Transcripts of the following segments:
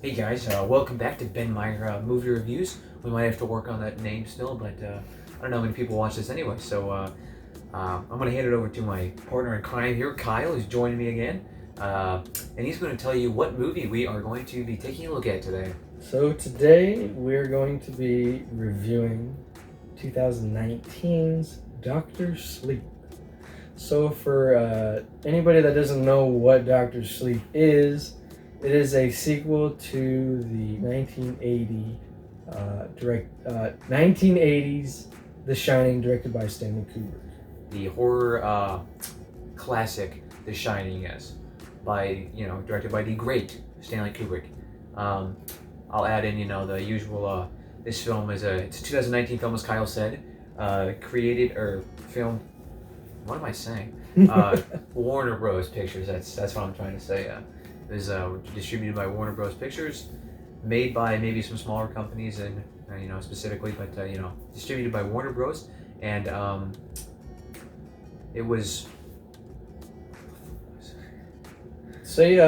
Hey guys, welcome back to Ben Maier Movie Reviews. We might have to work on that name still, but I don't know how many people watch this anyway, so I'm going to hand it over to my partner in crime here, Kyle, who's joining me again, and he's going to tell you what movie we are going to be taking a look at today. So today we're going to be reviewing 2019's Doctor Sleep. So for anybody that doesn't know what Doctor Sleep is, it is a sequel to the 1980s The Shining, directed by Stanley Kubrick. The horror classic, The Shining, yes, directed by the great Stanley Kubrick. I'll add in, the usual. This film it's a 2019 film, as Kyle said, created or filmed. What am I saying? Warner Bros. Pictures. That's what I'm trying to say. It was distributed by Warner Bros. Pictures, made by maybe some smaller companies, and specifically, but distributed by Warner Bros. And it was. Say,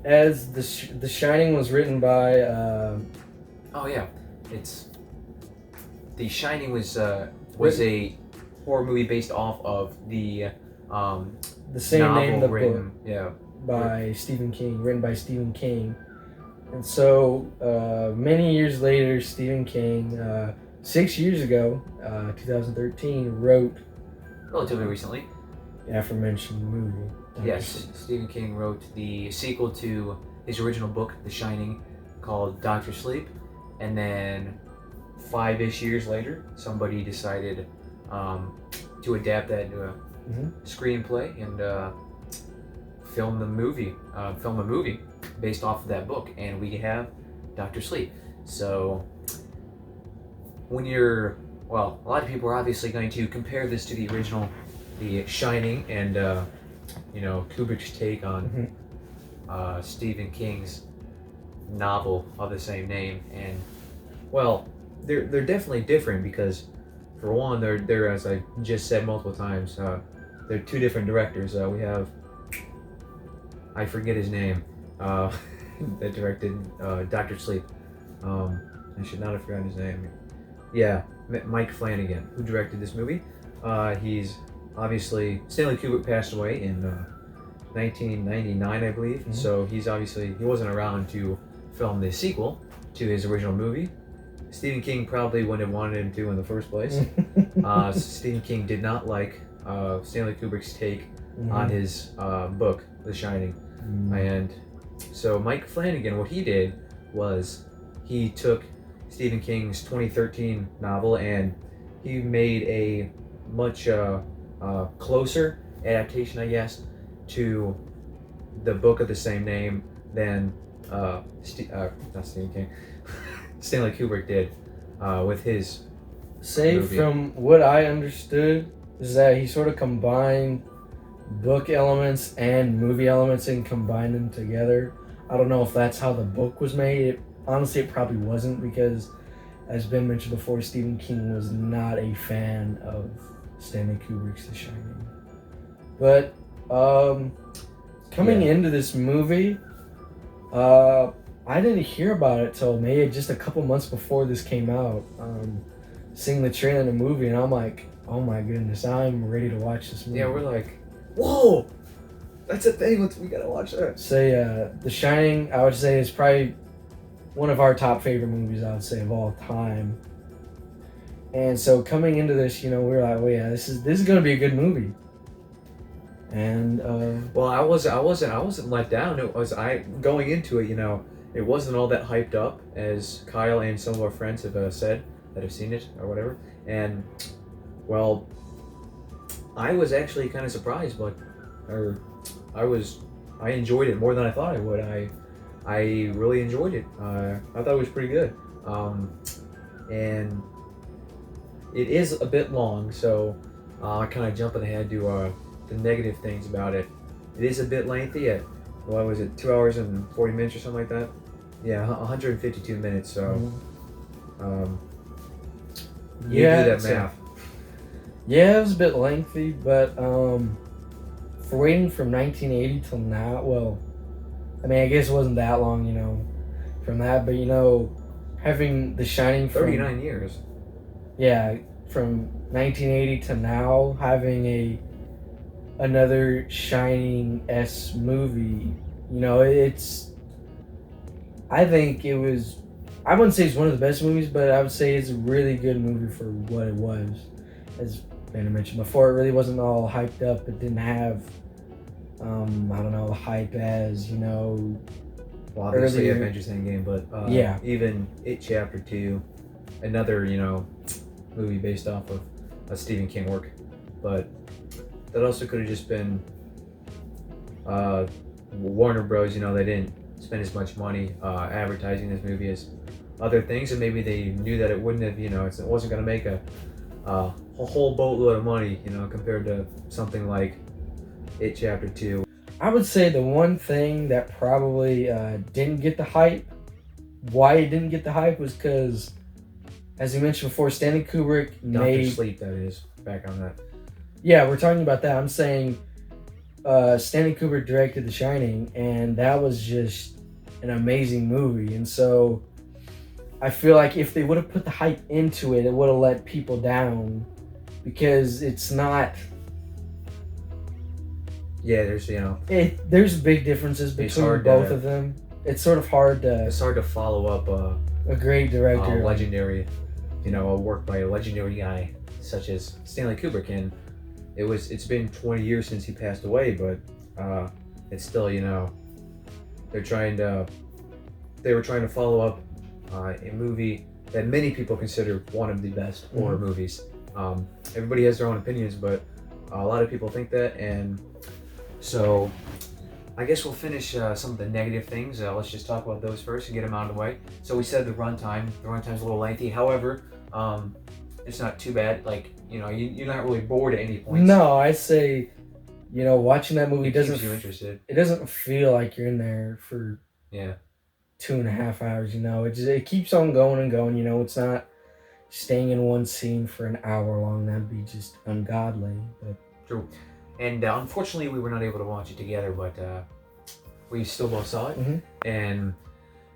as the Shining was written by. Oh yeah, it's. The Shining was a horror movie based off of the same name of the written, book. Yeah. By Stephen King, written by Stephen King. And so many years later, Stephen King, 6 years ago, 2013, wrote Relatively recently. the aforementioned movie. Yes, Stephen King wrote the sequel to his original book, The Shining, called Doctor Sleep, and then 5-ish years later, somebody decided to adapt that into a screenplay and film a movie based off of that book, and we have Doctor Sleep. So when a lot of people are obviously going to compare this to the original, The Shining, and Kubrick's take on Stephen King's novel of the same name, and they're definitely different because, for one, they're as I just said multiple times, they're two different directors. We have, I forget his name, that directed Doctor Sleep. I should not have forgotten his name. Yeah, Mike Flanagan, who directed this movie. He's obviously, Stanley Kubrick passed away in 1999, I believe. So he wasn't around to film the sequel to his original movie. Stephen King probably wouldn't have wanted him to in the first place. Stephen King did not like Stanley Kubrick's take on his book, The Shining. And so Mike Flanagan, what he did was he took Stephen King's 2013 novel and he made a much closer adaptation, I guess, to the book of the same name than not Stephen King, Stanley Kubrick did with his movie. From what I understood, is that he sort of combined book elements and movie elements and combined them together. I don't know if that's how the book was made. Honestly, it probably wasn't, because, as Ben mentioned before, Stephen King was not a fan of Stanley Kubrick's The Shining. But coming into this movie, I didn't hear about it till maybe just a couple months before this came out. Seeing the trailer in the movie, and I'm like, oh my goodness, I'm ready to watch this movie. Yeah, we're like, whoa, that's a thing. We gotta watch that. So The Shining, I would say, is probably one of our top favorite movies, I would say, of all time. And so coming into this, we were like, well, yeah, this is gonna be a good movie. And I wasn't let down. Going into it, it wasn't all that hyped up as Kyle and some of our friends have said that have seen it or whatever. And I was actually kind of surprised, I enjoyed it more than I thought I would. I really enjoyed it. I thought it was pretty good. And it is a bit long, so kind of jumping ahead to the negative things about it. It is a bit lengthy at, 2 hours and 40 minutes or something like that? Yeah, 152 minutes, so you do that math. Yeah, it was a bit lengthy, but for waiting from 1980 till now, I mean, I guess it wasn't that long, from that, but having The Shining from 39 years. yeah, from 1980 to now, having another Shining-esque movie, it's I think it was. I wouldn't say it's one of the best movies, but I would say it's a really good movie for what it was. As Banner mentioned before, it really wasn't all hyped up. It didn't have, I don't know, hype as Well, obviously earlier. Avengers Endgame, but Yeah. even It Chapter 2, another, movie based off of a Stephen King work. But that also could have just been Warner Bros. They didn't spend as much money advertising this movie as other things, and maybe they knew that it wouldn't have, it wasn't going to make a whole boatload of money, compared to something like It Chapter 2. I would say the one thing that probably didn't get the hype, why it didn't get the hype, was because, as you mentioned before, Stanley Kubrick Doctor made. Sleep, that is, back on that. Yeah, we're talking about that. I'm saying Stanley Kubrick directed The Shining, and that was just an amazing movie. And so I feel like if they would have put the hype into it, it would have let people down, because it's not. Yeah, there's There's big differences between both of them. It's sort of hard to. It's hard to follow up A great director. legendary, a work by a legendary guy such as Stanley Kubrick, and it's been 20 years since he passed away, but it's still, they were trying to follow up a movie that many people consider one of the best horror movies. Everybody has their own opinions, but a lot of people think that, and so I guess we'll finish some of the negative things. Let's just talk about those first and get them out of the way. So we said the runtime. The runtime's a little lengthy. However, it's not too bad. Like, you're not really bored at any point. No, I say, watching that movie Keeps you interested. It doesn't feel like you're in there for Yeah. 2.5 hours. It keeps on going and going. It's not staying in one scene for an hour long. That'd be just ungodly. But True. And unfortunately, we were not able to watch it together, but we still both saw it. Mhm. And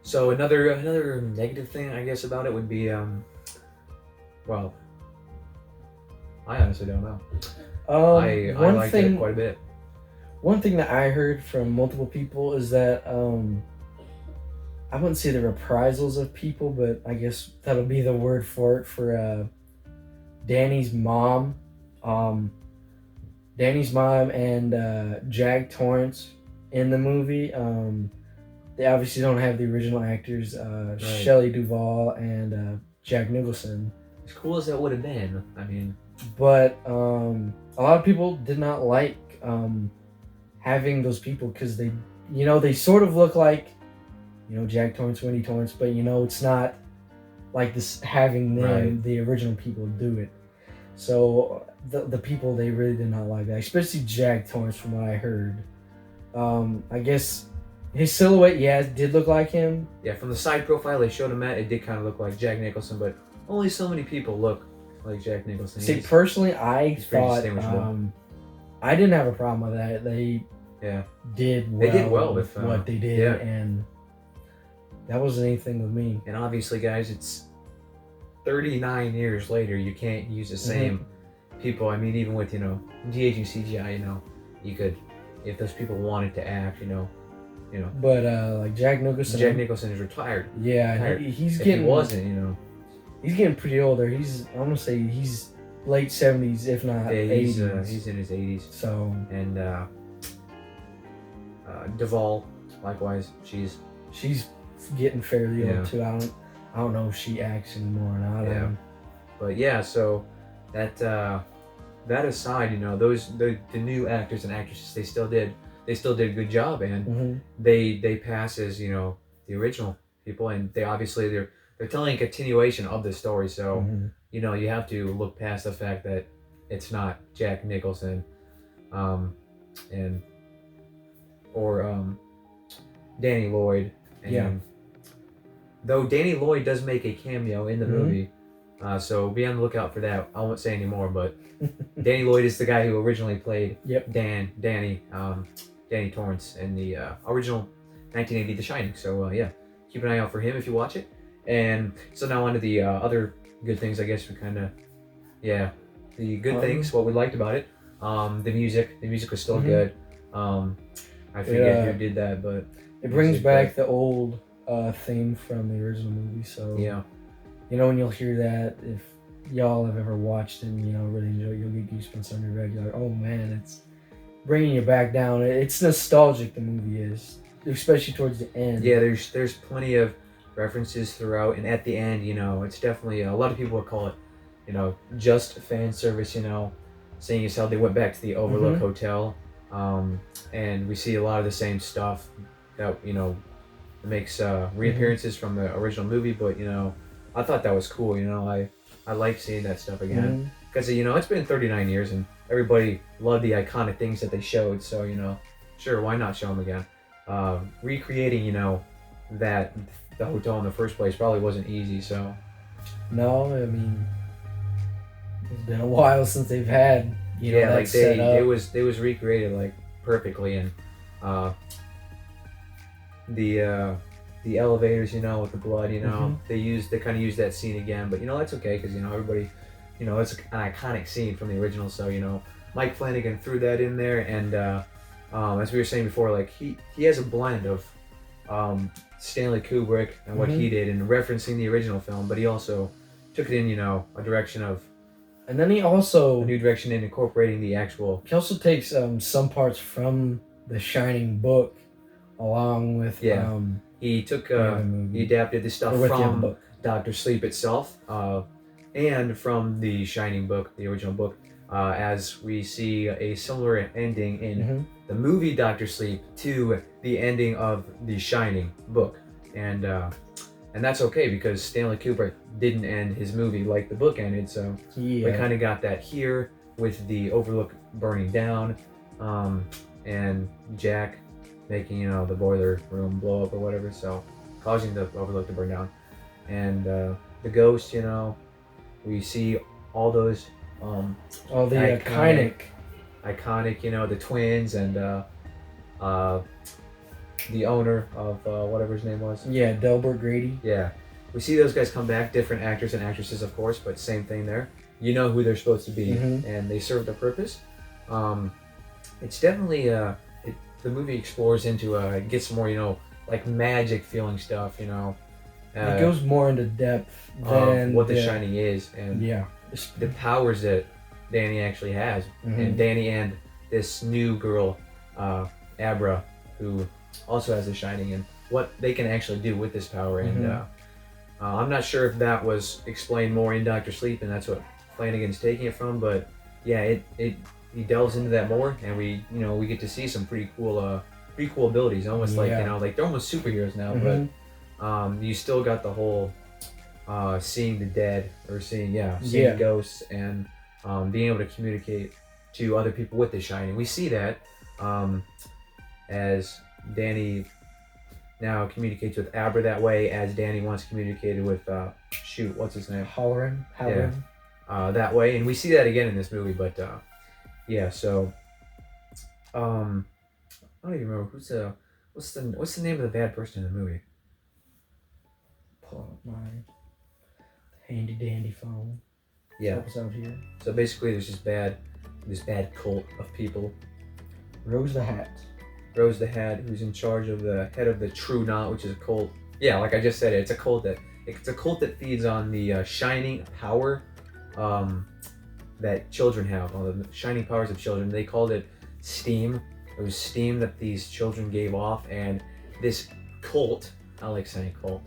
so another negative thing, I guess, about it would be, well, I honestly don't know. I liked it quite a bit. One thing that I heard from multiple people is that I wouldn't say the reprisals of people, but I guess that'll be the word for it, for Danny's mom. Danny's mom and Jack Torrance in the movie. They obviously don't have the original actors, Right. Shelley Duvall and Jack Nicholson. As cool as that would have been, I mean, But a lot of people did not like having those people, because they sort of look like, Jack Torrance, Wendy Torrance, but it's not like this, having them, Right. the original people, do it. So the people, they really did not like that, especially Jack Torrance, from what I heard. I guess his silhouette, did look like him. yeah, from the side profile they showed him at, it did kind of look like Jack Nicholson, but only so many people look like Jack Nicholson. See, personally, I he's pretty thought distinguishable. I didn't have a problem with that. They did well. They did well with what they did, yeah. and that wasn't anything with me. And obviously, guys, it's 39 years later. You can't use the same people. I mean, even with de-aging CGI, you could, if those people wanted to act, But like Jack Nicholson. Jack Nicholson is retired. Yeah, Retired. he's If getting. he wasn't, He's getting pretty older. I'm gonna say he's late 70s, if not 80s. he's in his 80s. So. And Duvall, likewise, she's getting fairly Yeah. old too. I don't know if she acts anymore or not. Yeah. But yeah, so that aside, those the new actors and actresses, they still did a good job, and they pass as the original people, and they're telling a continuation of the story. So you have to look past the fact that it's not Jack Nicholson, or Danny Lloyd, and though Danny Lloyd does make a cameo in the movie. So be on the lookout for that. I won't say any more, but Danny Lloyd is the guy who originally played Danny Torrance in the original 1980 The Shining. So yeah, keep an eye out for him if you watch it. And so now on to the other good things. I guess we kind of the good things. What we liked about it. The music was still good. I forget who did that, but it brings back the old theme from the original movie. So yeah, you know, when you'll hear that, if y'all have ever watched and really enjoy it, you'll get goosebumps on your back. You're like, oh man, it's bringing you back down. It's nostalgic. The movie is, especially towards the end. Yeah, there's plenty of references throughout, and at the end, it's definitely a lot of people would call it, just fan service. Seeing as how they went back to the Overlook Hotel, and we see a lot of the same stuff that makes reappearances from the original movie. But I thought that was cool. I like seeing that stuff again because it's been 39 years and everybody loved the iconic things that they showed. So sure, why not show them again? Recreating that the hotel in the first place probably wasn't easy. So no, I mean it's been a while since they've had that like set up. it was recreated like perfectly, and the elevators, with the blood, they kind of used that scene again, but that's okay because everybody, it's an iconic scene from the original. So Mike Flanagan threw that in there, and as we were saying before, like he has a blend of Stanley Kubrick and what he did in referencing the original film, but he also took it in a direction of, and then he also a new direction in incorporating the actual. He also takes some parts from the Shining book, along with he took he adapted the stuff from Doctor Sleep itself, and from the Shining book, the original book, as we see a similar ending in the movie Doctor Sleep to the ending of the Shining book, and that's okay because Stanley Kubrick didn't end his movie like the book ended, so we kind of got that here with the Overlook burning down, and Jack making the boiler room blow up or whatever, so causing the Overlook to burn down, and the ghost, we see all those all the iconic, the twins and the owner of whatever his name was. Yeah, Delbert Grady. Yeah. We see those guys come back, different actors and actresses, of course, but same thing there. You know who they're supposed to be, and they serve their purpose. It's definitely, the movie explores into, it gets more, like magic feeling stuff, it goes more into depth than what The Shining is, and the powers that Danny actually has. And Danny and this new girl, Abra, who also has The Shining, and what they can actually do with this power. And I'm not sure if that was explained more in Doctor Sleep, and that's what Flanagan's taking it from. But yeah, he delves into that more, and we get to see some pretty cool abilities, almost like like they're almost superheroes now. But you still got the whole seeing the dead or seeing ghosts and being able to communicate to other people with The Shining. We see that as Danny now communicates with Abra that way, as Danny once communicated with what's his name? Halloran. That way, and we see that again in this movie. But so I don't even remember what's the name of the bad person in the movie. Pull up my handy dandy phone. Yeah. Help us out here. So basically, there's this bad cult of people. Rose the Hat, who's in charge of the head of the True Knot, which is a cult. Yeah, like I just said, it's a cult that feeds on the shining power that children have, all the shining powers of children. They called it steam. It was steam that these children gave off, and this cult, I like saying cult,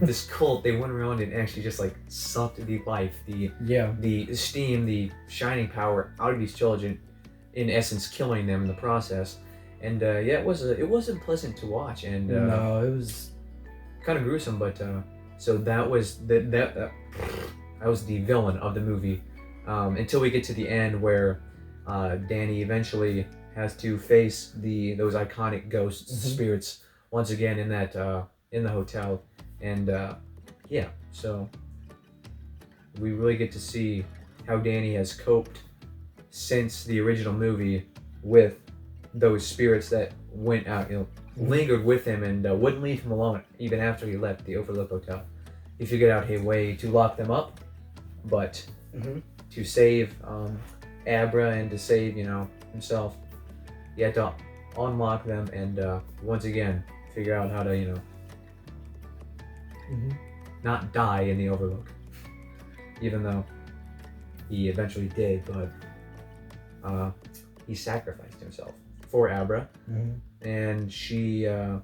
this cult, they went around and actually just like sucked the life, the steam, the shining power out of these children, in essence killing them in the process. And it wasn't pleasant to watch, and no, it was kind of gruesome. But so that was that was the villain of the movie, until we get to the end where Danny eventually has to face those iconic ghosts, spirits, once again in that in the hotel. And so we really get to see how Danny has coped since the original movie with those spirits that went out, lingered with him and wouldn't leave him alone even after he left the Overlook Hotel. He figured out a way to lock them up, but to save Abra and to save, himself, he had to unlock them and once again figure out how to, not die in the Overlook. Even though he eventually did, but he sacrificed himself for Abra, and she. I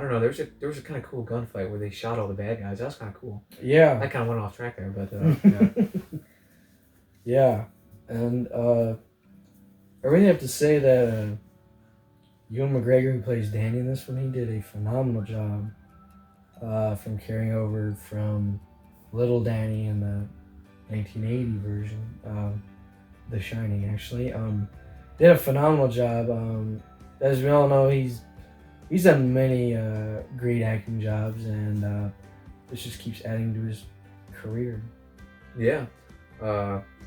don't know. There was a kind of cool gunfight where they shot all the bad guys. That was kind of cool. Yeah. I kind of went off track there, but yeah. Yeah, and I really have to say that Ewan McGregor, who plays Danny in this one, he did a phenomenal job from carrying over from Little Danny in the 1980 version, The Shining, actually. Did a phenomenal job. As we all know, he's done many great acting jobs, and this just keeps adding to his career. Yeah.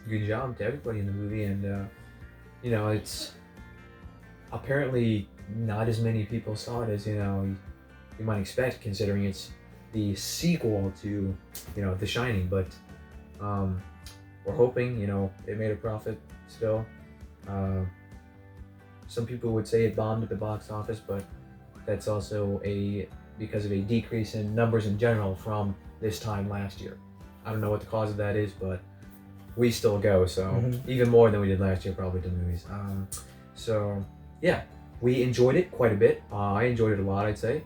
Good job to everybody in the movie, and it's apparently not as many people saw it as you might expect, considering it's the sequel to The Shining. But we're hoping it made a profit still. Some people would say it bombed at the box office, but that's also because of a decrease in numbers in general from this time last year. I don't know what the cause of that is, but we still go, so even more than we did last year probably to the movies. So yeah, we enjoyed it quite a bit. I enjoyed it a lot, I'd say.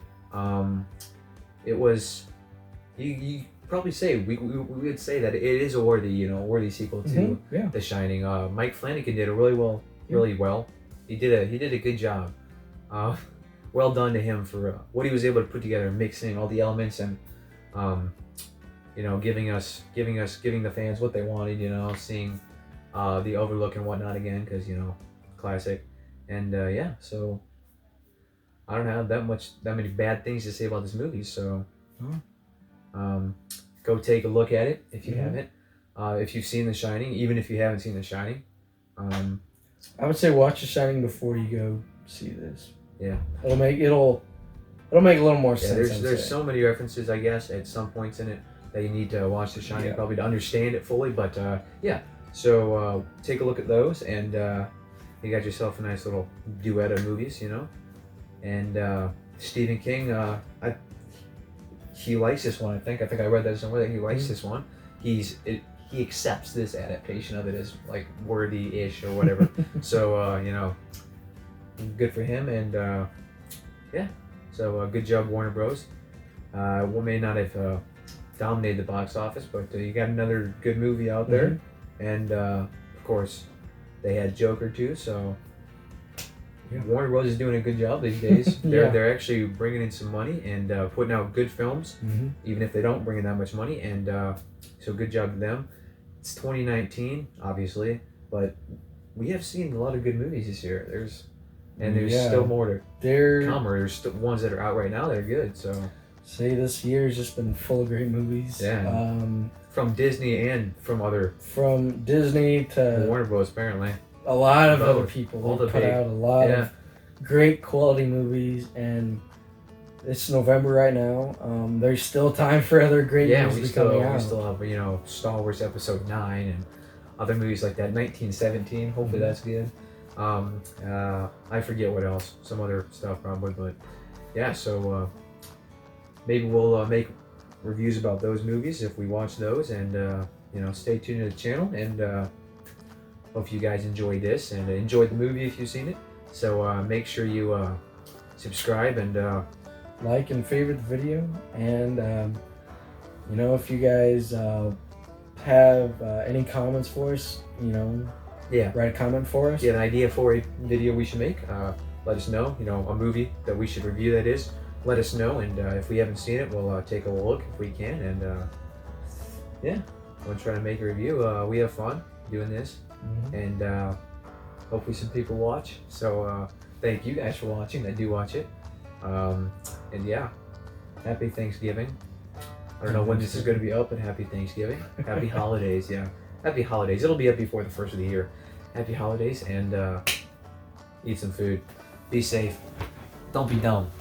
It was, you probably say, we would say that it is a worthy sequel to The Shining. Mike Flanagan did it really well. He did a good job. Well done to him for what he was able to put together, mixing all the elements and giving the fans what they wanted, seeing the Overlook and whatnot again, because classic. And so I don't have that many bad things to say about this movie, so go take a look at it if you haven't. If you've seen The Shining, even if you haven't seen The Shining, I would say watch The Shining before you go see this. Yeah, it'll make a little more sense. There's so many references, I guess, at some points in it that you need to watch The Shining probably to understand it fully. But so take a look at those, and you got yourself a nice little duet of movies, And Stephen King, he likes this one. I think I read that somewhere that he likes this one. He accepts this adaptation of it as like worthy-ish or whatever. So good for him, and so good job, Warner Bros. We may not have dominated the box office, but you got another good movie out there, and of course they had Joker too. So Warner Bros. Is doing a good job these days. They're actually bringing in some money and putting out good films, even if they don't bring in that much money. And so good job to them. It's 2019, obviously, but we have seen a lot of good movies this year. There's still more to come, or there's ones that are out right now that are good. So say this year's just been full of great movies. Yeah. From Disney and from Disney to Warner Bros. Apparently. A lot of other people put out a lot of great quality movies, and it's November right now. There's still time for other great movies coming out. We still have Star Wars Episode 9 and other movies like that. 1917. Hopefully that's good. I forget what else. Some other stuff probably, but yeah. So maybe we'll make reviews about those movies if we watch those, and stay tuned to the channel, and hope you guys enjoyed this and enjoyed the movie if you've seen it. So make sure you subscribe and like and favorite the video, and if you guys have any comments for us, write a comment for us. Yeah, an idea for a video we should make. Let us know. A movie that we should review, that is. Let us know, and if we haven't seen it, we'll take a look if we can, and we'll try to make a review. We have fun doing this, and hopefully some people watch. So thank you guys for watching that do watch it, and happy Thanksgiving. I don't know when this is going to be up, but happy Thanksgiving. Happy holidays, happy holidays. It'll be up before the first of the year. Happy holidays, and eat some food. Be safe. Don't be dumb.